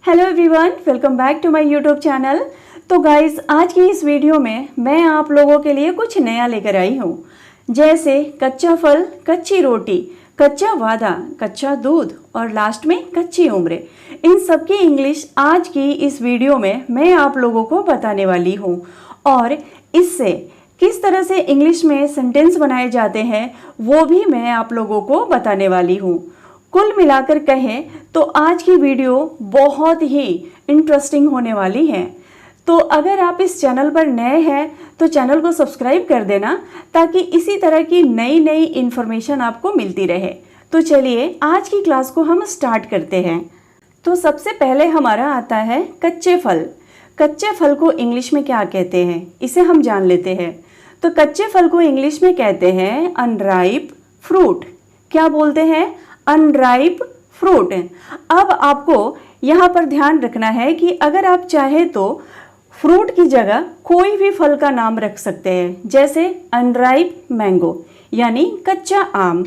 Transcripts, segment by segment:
Hello everyone, welcome back to my YouTube channel. तो guys, आज की इस वीडियो में मैं आप लोगों के लिए कुछ नया लेकर आई हूँ, जैसे कच्चा फल, कच्ची रोटी, कच्चा वादा, कच्चा दूध और लास्ट में कच्ची उम्रें। इन सब की इंग्लिश आज की इस वीडियो में मैं आप लोगों को बताने वाली हूँ और इससे किस तरह से इंग्लिश में सेंटेंस बनाए जाते हैं वो भी मैं आप लोगों को बताने वाली हूँ। कुल मिलाकर कहें तो आज की वीडियो बहुत ही इंटरेस्टिंग होने वाली है। तो अगर आप इस चैनल पर नए हैं तो चैनल को सब्सक्राइब कर देना, ताकि इसी तरह की नई नई इन्फॉर्मेशन आपको मिलती रहे। तो चलिए आज की क्लास को हम स्टार्ट करते हैं। तो सबसे पहले हमारा आता है कच्चे फल। कच्चे फल को इंग्लिश में क्या कहते हैं, इसे हम जान लेते हैं। तो कच्चे फल को इंग्लिश में कहते हैं अनराइप फ्रूट। क्या बोलते हैं? Unripe fruit. अब आपको यहाँ पर ध्यान रखना है कि अगर आप चाहें तो फ्रूट की जगह कोई भी फल का नाम रख सकते हैं, जैसे अनराइप मैंगो यानी कच्चा आम।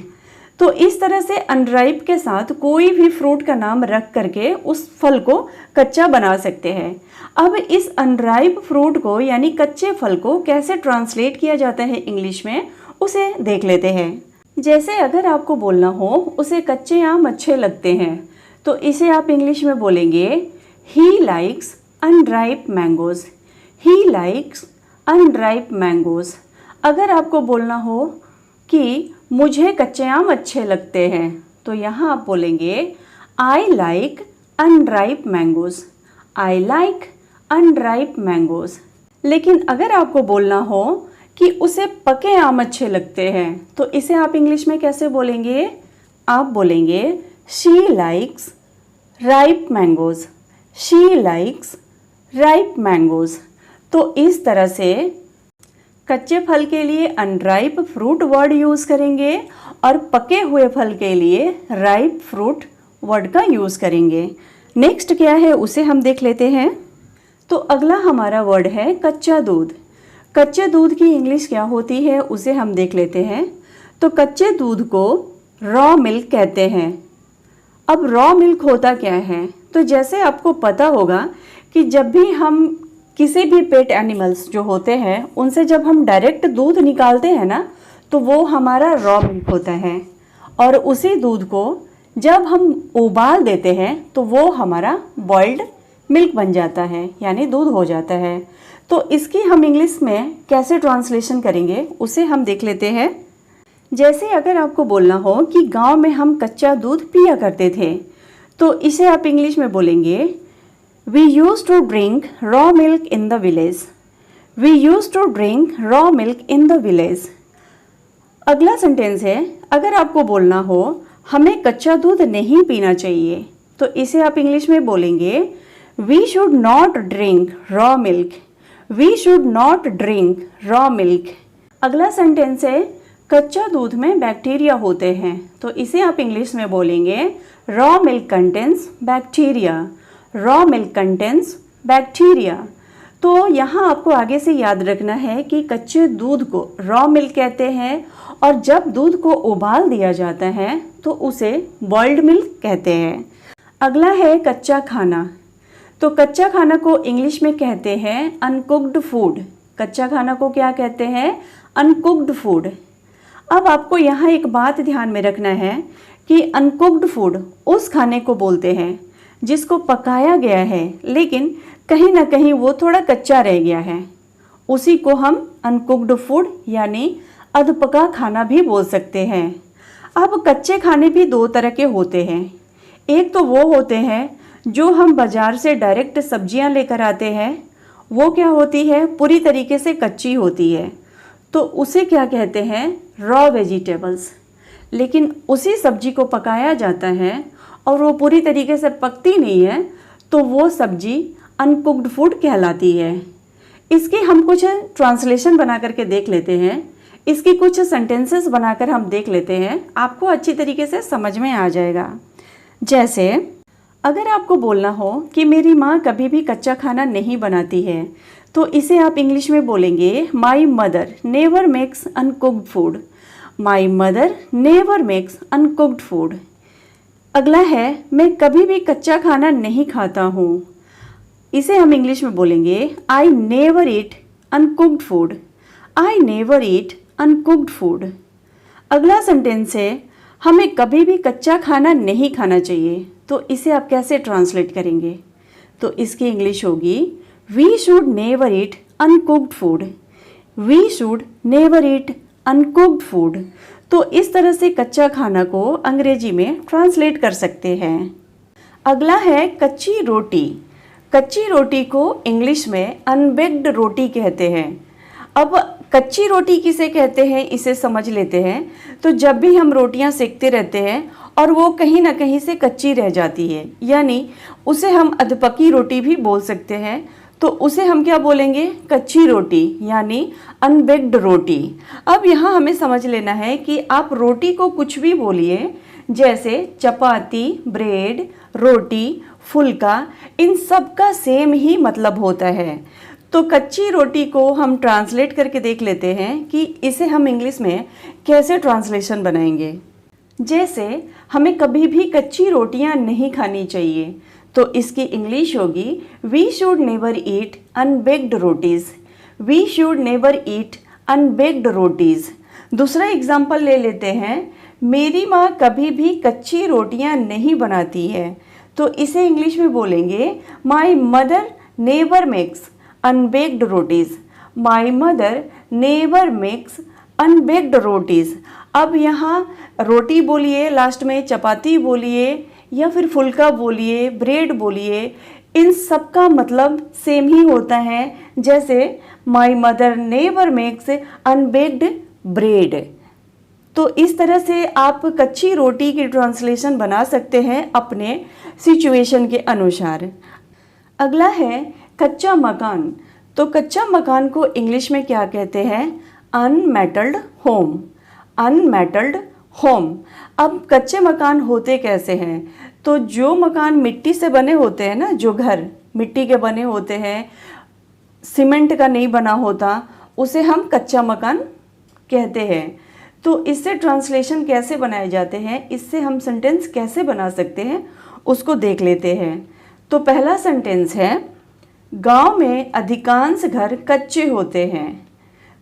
तो इस तरह से अनराइप के साथ कोई भी फ्रूट का नाम रख करके उस फल को कच्चा बना सकते हैं। अब इस अनराइप फ्रूट को यानी कच्चे फल को कैसे ट्रांसलेट किया जाता है इंग्लिश में, उसे देख लेते हैं। जैसे अगर आपको बोलना हो उसे कच्चे आम अच्छे लगते हैं, तो इसे आप इंग्लिश में बोलेंगे he likes unripe mangoes. He likes unripe mangoes. अगर आपको बोलना हो कि मुझे कच्चे आम अच्छे लगते हैं, तो यहाँ आप बोलेंगे I like unripe mangoes. I like unripe mangoes. लेकिन अगर आपको बोलना हो कि उसे पके आम अच्छे लगते हैं, तो इसे आप इंग्लिश में कैसे बोलेंगे? आप बोलेंगे she likes ripe mangoes. She likes ripe mangoes. तो इस तरह से कच्चे फल के लिए अनराइप फ्रूट वर्ड यूज़ करेंगे और पके हुए फल के लिए राइप फ्रूट वर्ड का यूज़ करेंगे। नेक्स्ट क्या है उसे हम देख लेते हैं। तो अगला हमारा वर्ड है कच्चा दूध। कच्चे दूध की इंग्लिश क्या होती है उसे हम देख लेते हैं। तो कच्चे दूध को रॉ मिल्क कहते हैं। अब रॉ मिल्क होता क्या है? तो जैसे आपको पता होगा कि जब भी हम किसी भी पेट एनिमल्स जो होते हैं उनसे जब हम डायरेक्ट दूध निकालते हैं ना, तो वो हमारा रॉ मिल्क होता है। और उसी दूध को जब हम उबाल देते हैं तो वो हमारा बॉइल्ड मिल्क बन जाता है, यानी दूध हो जाता है। तो इसकी हम इंग्लिश में कैसे ट्रांसलेशन करेंगे उसे हम देख लेते हैं। जैसे अगर आपको बोलना हो कि गांव में हम कच्चा दूध पिया करते थे, तो इसे आप इंग्लिश में बोलेंगे we use to drink raw milk in the village. We use to drink raw milk in the village. अगला सेंटेंस है, अगर आपको बोलना हो हमें कच्चा दूध नहीं पीना चाहिए, तो इसे आप इंग्लिश में बोलेंगे we should not drink raw milk. We should not drink raw milk. अगला सेंटेंस है, कच्चा दूध में बैक्टीरिया होते हैं, तो इसे आप इंग्लिश में बोलेंगे raw milk contains bacteria. Raw milk contains bacteria. तो यहाँ आपको आगे से याद रखना है कि कच्चे दूध को रॉ मिल्क कहते हैं और जब दूध को उबाल दिया जाता है तो उसे बॉइल्ड मिल्क कहते हैं। अगला है कच्चा खाना। तो कच्चा खाना को इंग्लिश में कहते हैं अनकुक्ड फूड। कच्चा खाना को क्या कहते हैं? Uncooked food. अब आपको यहाँ एक बात ध्यान में रखना है कि अनकुक्ड फूड उस खाने को बोलते हैं जिसको पकाया गया है लेकिन कहीं ना कहीं वो थोड़ा कच्चा रह गया है। उसी को हम अनकुक्ड फूड यानी अधपका खाना भी बोल सकते हैं। अब कच्चे खाने भी दो तरह के होते हैं। एक तो वो होते हैं जो हम बाज़ार से डायरेक्ट सब्जियां लेकर आते हैं, वो क्या होती है पूरी तरीके से कच्ची होती है, तो उसे क्या कहते हैं? Raw vegetables. लेकिन उसी सब्जी को पकाया जाता है और वो पूरी तरीके से पकती नहीं है, तो वो सब्जी अनकुक्ड फूड कहलाती है। इसकी हम कुछ ट्रांसलेशन बना करके देख लेते हैं। इसकी कुछ सेंटेंसेस बनाकर हम देख लेते हैं, आपको अच्छी तरीके से समझ में आ जाएगा। जैसे अगर आपको बोलना हो कि मेरी माँ कभी भी कच्चा खाना नहीं बनाती है, तो इसे आप इंग्लिश में बोलेंगे my mother never makes uncooked food. My mother never makes uncooked food. अगला है मैं कभी भी कच्चा खाना नहीं खाता हूँ। इसे हम इंग्लिश में बोलेंगे I never eat uncooked food. I never eat uncooked food. अगला सेंटेंस है हमें कभी भी कच्चा खाना नहीं खाना चाहिए। तो इसे आप कैसे ट्रांसलेट करेंगे? तो इसकी इंग्लिश होगी we should never eat uncooked food. We should never eat uncooked food. तो इस तरह से कच्चा खाना को अंग्रेजी में ट्रांसलेट कर सकते हैं। अगला है कच्ची रोटी। कच्ची रोटी को इंग्लिश में अनबेक्ड रोटी कहते हैं। अब कच्ची रोटी किसे कहते हैं इसे समझ लेते हैं। तो जब भी हम रोटियां सेकते रहते हैं और वो कहीं ना कहीं से कच्ची रह जाती है, यानी उसे हम अधपकी रोटी भी बोल सकते हैं, तो उसे हम क्या बोलेंगे? कच्ची रोटी, यानी अनबेक्ड रोटी। अब यहाँ हमें समझ लेना है कि आप रोटी को कुछ भी बोलिए, जैसे चपाती, ब्रेड, रोटी, फुल्का, इन सब का सेम ही मतलब होता है। तो कच्ची रोटी को हम ट्रांसलेट करके देख लेते हैं कि इसे हम इंग्लिश में कैसे ट्रांसलेशन बनाएंगे। जैसे हमें कभी भी कच्ची रोटियां नहीं खानी चाहिए, तो इसकी इंग्लिश होगी we should never eat unbaked rotis. We should never eat unbaked rotis. दूसरा एग्जाम्पल ले लेते हैं, मेरी माँ कभी भी कच्ची रोटियां नहीं बनाती है। तो इसे इंग्लिश में बोलेंगे my mother never makes unbaked rotis. My mother never makes unbaked rotis. अब यहाँ रोटी बोलिए, लास्ट में चपाती बोलिए, या फिर फुल्का बोलिए, ब्रेड बोलिए, इन सब का मतलब सेम ही होता है। जैसे my mother never makes unbaked bread. तो इस तरह से आप कच्ची रोटी की ट्रांसलेशन बना सकते हैं अपने सिचुएशन के अनुसार। अगला है कच्चा मकान। तो कच्चा मकान को इंग्लिश में क्या कहते हैं? Unmetalled home. Unmetalled home. अब कच्चे मकान होते कैसे हैं? तो जो मकान मिट्टी से बने होते हैं ना, जो घर मिट्टी के बने होते हैं, सीमेंट का नहीं बना होता, उसे हम कच्चा मकान कहते हैं। तो इससे ट्रांसलेशन कैसे बनाए जाते हैं, इससे हम सेंटेंस कैसे बना सकते हैं, उसको देख लेते हैं। तो पहला सेंटेंस है गांव में अधिकांश घर कच्चे होते हैं।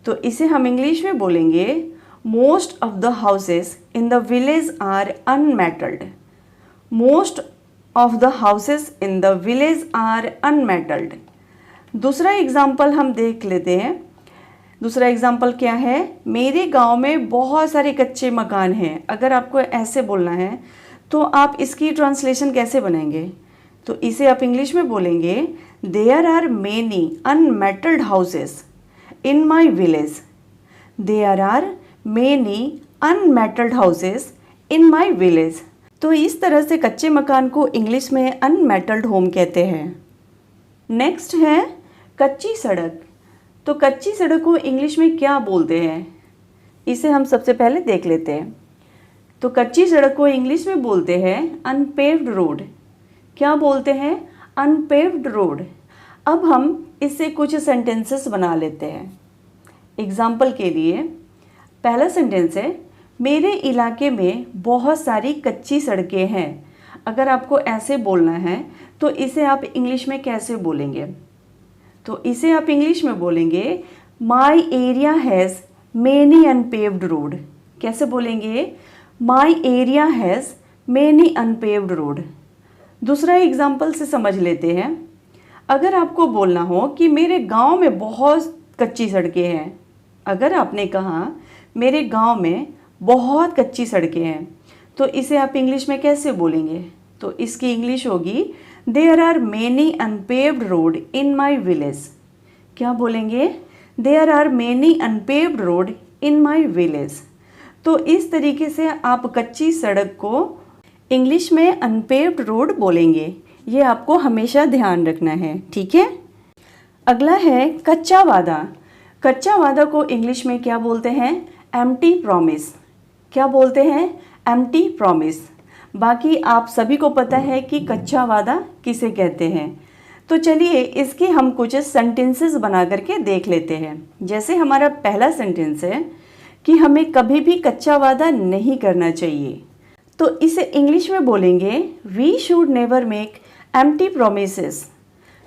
तो इसे हम इंग्लिश में बोलेंगे most of the houses in the village are unmetalled. Most of the houses in the village are unmetalled. दूसरा एग्जाम्पल हम देख लेते हैं। दूसरा एग्जाम्पल क्या है? मेरे गांव में बहुत सारे कच्चे मकान हैं। अगर आपको ऐसे बोलना है तो आप इसकी ट्रांसलेशन कैसे बनाएंगे? तो इसे आप इंग्लिश में बोलेंगे there are many unmetalled houses in my village. There are many unmetalled houses in my village. तो इस तरह से कच्चे मकान को इंग्लिश में अनमेटल्ड होम कहते हैं। नेक्स्ट है कच्ची सड़क। तो कच्ची सड़क को इंग्लिश में क्या बोलते हैं, इसे हम सबसे पहले देख लेते हैं। तो कच्ची सड़क को इंग्लिश में बोलते हैं अनपेव्ड रोड। क्या बोलते हैं? Unpaved road. अब हम इससे कुछ सेंटेंसेस बना लेते हैं। एग्जाम्पल के लिए पहला सेंटेंस है मेरे इलाके में बहुत सारी कच्ची सड़कें हैं। अगर आपको ऐसे बोलना है तो इसे आप इंग्लिश में कैसे बोलेंगे? तो इसे आप इंग्लिश में बोलेंगे my area has many unpaved road. कैसे बोलेंगे? My area has many unpaved road. दूसरा एग्जाम्पल से समझ लेते हैं। अगर आपको बोलना हो कि मेरे गांव में बहुत कच्ची सड़कें हैं, अगर आपने कहा मेरे गांव में बहुत कच्ची सड़कें हैं, तो इसे आप इंग्लिश में कैसे बोलेंगे? तो इसकी इंग्लिश होगी there are many unpaved road in my village. क्या बोलेंगे? There are many unpaved road in my village. तो इस तरीके से आप कच्ची सड़क को इंग्लिश में अनपेव्ड रोड बोलेंगे। ये आपको हमेशा ध्यान रखना है, ठीक है। अगला है कच्चा वादा। कच्चा वादा को इंग्लिश में क्या बोलते हैं? Empty promise. क्या बोलते हैं? Empty promise. बाकी आप सभी को पता है कि कच्चा वादा किसे कहते हैं। तो चलिए इसके हम कुछ सेंटेंसेस बना करके देख लेते हैं। जैसे हमारा पहला सेंटेंस है कि हमें कभी भी कच्चा वादा नहीं करना चाहिए। तो इसे इंग्लिश में बोलेंगे we should never make empty promises.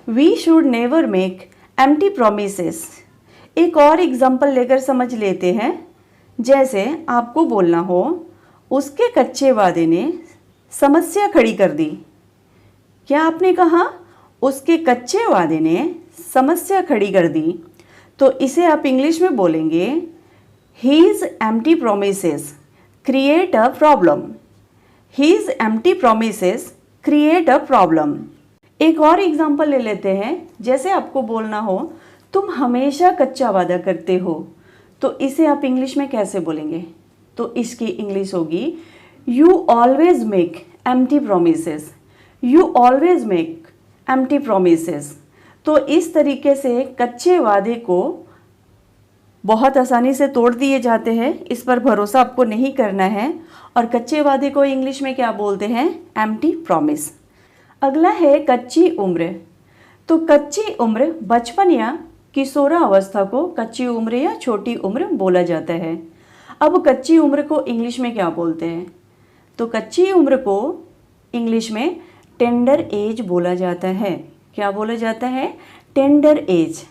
We should never make empty promises. एक और एग्जाम्पल लेकर समझ लेते हैं। जैसे आपको बोलना हो उसके कच्चे वादे ने समस्या खड़ी कर दी। क्या आपने कहा? उसके कच्चे वादे ने समस्या खड़ी कर दी। तो इसे आप इंग्लिश में बोलेंगे His empty promises create a problem. His empty promises create a problem. एक और एग्जाम्पल ले लेते हैं। जैसे आपको बोलना हो तुम हमेशा कच्चा वादा करते हो, तो इसे आप इंग्लिश में कैसे बोलेंगे? तो इसकी इंग्लिश होगी you always make empty promises. You always make empty promises. तो इस तरीके से कच्चे वादे को बहुत आसानी से तोड़ दिए जाते हैं। इस पर भरोसा आपको नहीं करना है। और कच्चे वादे को इंग्लिश में क्या बोलते हैं? Empty promise. अगला है कच्ची उम्र। तो कच्ची उम्र बचपन या किशोरावस्था को कच्ची उम्र या छोटी उम्र बोला जाता है। अब कच्ची उम्र को इंग्लिश में क्या बोलते हैं? तो कच्ची उम्र को इंग्लिश में टेंडर एज बोला जाता है। क्या बोला जाता है? Tender as.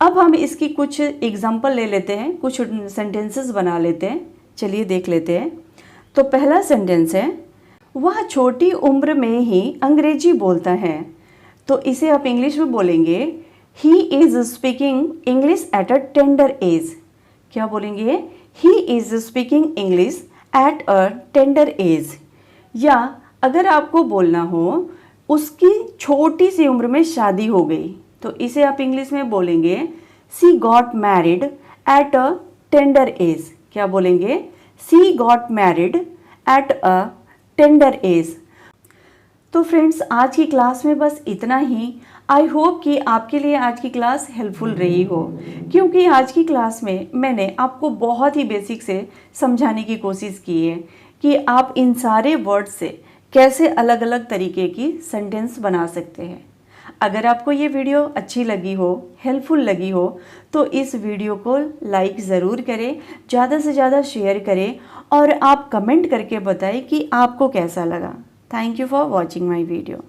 अब हम इसकी कुछ एग्जाम्पल ले लेते हैं, कुछ सेंटेंसेस बना लेते हैं। चलिए देख लेते हैं। तो पहला सेंटेंस है वह छोटी उम्र में ही अंग्रेजी बोलता है। तो इसे आप इंग्लिश में बोलेंगे he is speaking English at a tender age. क्या बोलेंगे? He is speaking English at a tender as. या अगर आपको बोलना हो उसकी छोटी सी उम्र में शादी हो गई, तो इसे आप इंग्लिश में बोलेंगे she got married at a tender age. क्या बोलेंगे? She got married at a tender age. तो फ्रेंड्स, आज की क्लास में बस इतना ही। आई होप कि आपके लिए आज की क्लास हेल्पफुल रही हो, क्योंकि आज की क्लास में मैंने आपको बहुत ही बेसिक से समझाने की कोशिश की है कि आप इन सारे वर्ड से कैसे अलग अलग तरीके की सेंटेंस बना सकते हैं। अगर आपको ये वीडियो अच्छी लगी हो, हेल्पफुल लगी हो, तो इस वीडियो को लाइक ज़रूर करें, ज़्यादा से ज़्यादा शेयर करें और आप कमेंट करके बताएं कि आपको कैसा लगा। Thank you for watching my video.